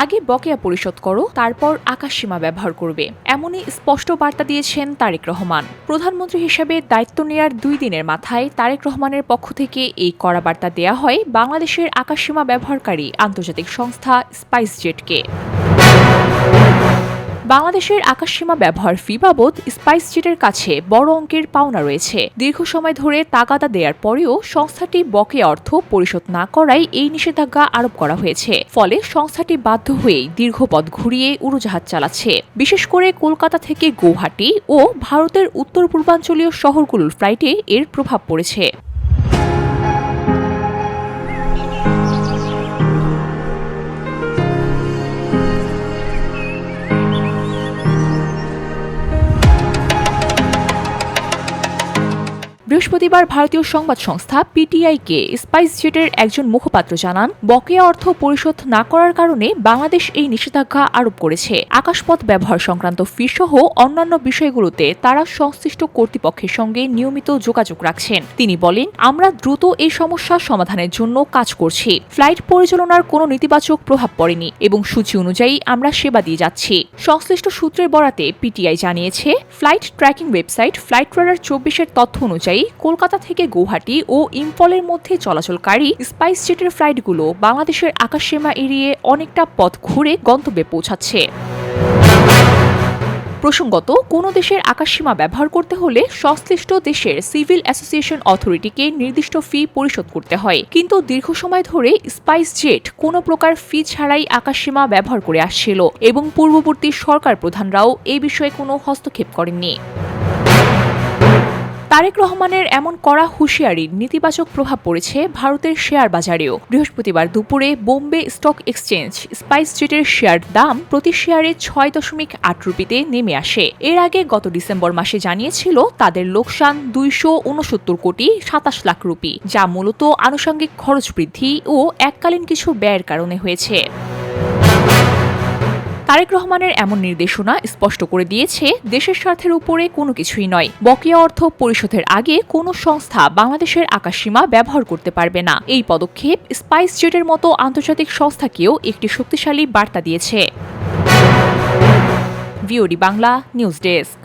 আগে বকেয়া পরিশোধ করো, তারপর আকাশসীমা ব্যবহার করবে, এমনই স্পষ্ট বার্তা দিয়েছেন তারেক রহমান। প্রধানমন্ত্রী হিসেবে দায়িত্ব নেয়ার 2 দিনের মাথায় তারেক রহমানের পক্ষ থেকে এই কড়া বার্তা দেয়া হয় বাংলাদেশের আকাশসীমা ব্যবহারকারী আন্তর্জাতিক সংস্থা স্পাইসজেটকে। বাংলাদেশের আকাশসীমা ব্যবহার ফি বাবদ স্পাইসজেটের কাছে বড় অঙ্কের পাওনা রয়েছে। দীর্ঘ সময় ধরে তাগাদা দেওয়ার পরেও সংস্থাটি বকেয়া অর্থ পরিশোধ না করায় এই নিষেধাজ্ঞা আরোপ করা হয়েছে। ফলে সংস্থাটি বাধ্য হয়েই দীর্ঘ পথ ঘুরিয়ে উড়োজাহাজ চালাচ্ছে। বিশেষ করে কলকাতা থেকে গৌহাটি ও ভারতের উত্তর পূর্বাঞ্চলীয় শহরগুলোর ফ্লাইটে এর প্রভাব পড়েছে। বৃহস্পতিবার ভারতীয় সংবাদ সংস্থা পিটিআইকে স্পাইসজেটের একজন মুখপাত্র জানান, বকেয়া অর্থ পরিশোধ না করার কারণে বাংলাদেশ এই নিষেধাজ্ঞা আরোপ করেছে। আকাশপথ ব্যবহার সংক্রান্ত ফি সহ অন্যান্য বিষয়গুলোতে তারা সংশ্লিষ্ট কর্তৃপক্ষের সঙ্গে নিয়মিত যোগাযোগ রাখছেন। তিনি বলেন, আমরা দ্রুত এই সমস্যা সমাধানের জন্য কাজ করছি। ফ্লাইট পরিচালনার কোনো নেতিবাচক প্রভাব পড়েনি এবং সূচি অনুযায়ী আমরা সেবা দিয়ে যাচ্ছি। সংশ্লিষ্ট সূত্রের বরাতে পিটিআই জানিয়েছে, flight tracking website flight radar 24-এর তথ্য অনুযায়ী কলকাতা থেকে গৌহাটি ও ইম্ফলের মধ্যে চলাচলকারী স্পাইসজেটের ফ্লাইটগুলো বাংলাদেশের আকাশসীমা এড়িয়ে অনেকটা পথ ঘুরে গন্তব্যে পৌঁছাচ্ছে। প্রসঙ্গত, কোনো দেশের আকাশসীমা ব্যবহার করতে হলে সংশ্লিষ্ট দেশের সিভিল অ্যাসোসিয়েশন অথরিটিকে নির্দিষ্ট ফি পরিশোধ করতে হয়। কিন্তু দীর্ঘ সময় ধরে স্পাইসজেট কোনো প্রকার ফি ছাড়াই আকাশসীমা ব্যবহার করে আসছিল এবং পূর্ববর্তী সরকার প্রধানরাও এই বিষয়ে কোনো হস্তক্ষেপ করেননি। তারেক রহমানের এমন কড়া হুঁশিয়ারির নেতিবাচক প্রভাব পড়েছে ভারতের শেয়ার বাজারেও। বৃহস্পতিবার দুপুরে বোম্বে স্টক এক্সচেঞ্জ স্পাইসজেটের শেয়ার দাম প্রতি শেয়ারে 6.8 রুপিতে নেমে আসে। এর আগে গত ডিসেম্বর মাসে জানিয়েছিল তাদের লোকসান 269 কোটি 27 লাখ রুপি, যা মূলত আনুষঙ্গিক খরচ বৃদ্ধি ও এককালীন কিছু ব্যয়ের কারণে হয়েছে। তারেক রহমানের এমন নির্দেশনা স্পষ্ট করে দিয়েছে, দেশের স্বার্থের উপরে কোনো কিছুই নয়। বকেয়া অর্থ পরিশোধের আগে কোনো সংস্থা বাংলাদেশের আকাশসীমা ব্যবহার করতে পারবে না। এই পদক্ষেপ স্পাইসজেটের মতো আন্তর্জাতিক সংস্থাকেও একটি শক্তিশালী বার্তা দিয়েছে। VOD Bangla news desk.